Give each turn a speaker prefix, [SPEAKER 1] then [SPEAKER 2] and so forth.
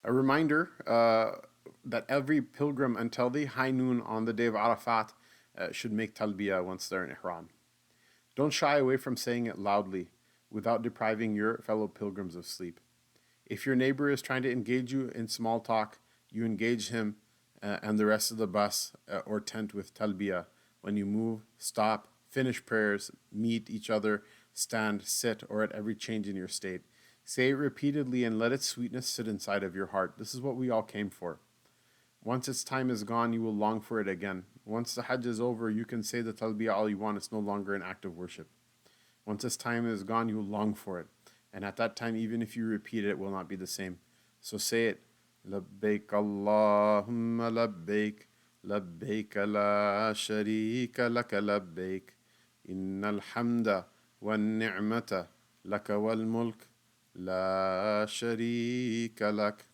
[SPEAKER 1] A reminder that every pilgrim until the high noon on the day of Arafat should make Talbiyah once they're in Ihram. Don't shy away from saying it loudly without depriving your fellow pilgrims of sleep. If your neighbor is trying to engage you in small talk, you engage him and the rest of the bus or tent with Talbiyah. When you move, stop, finish prayers, meet each other, stand, sit, or at every change in your state. Say it repeatedly and let its sweetness sit inside of your heart. This is what we all came for. Once its time is gone, you will long for it again. Once the Hajj is over, you can say the Talbiyah all you want. It's no longer an act of worship. Once its time is gone, you will long for it. And at that time, even if you repeat it, it will not be the same. So say it. لبيك اللهم لبيك لبيك لا شريك لك لبيك إن الحمد والنعمة لك والملك لا شريك لك.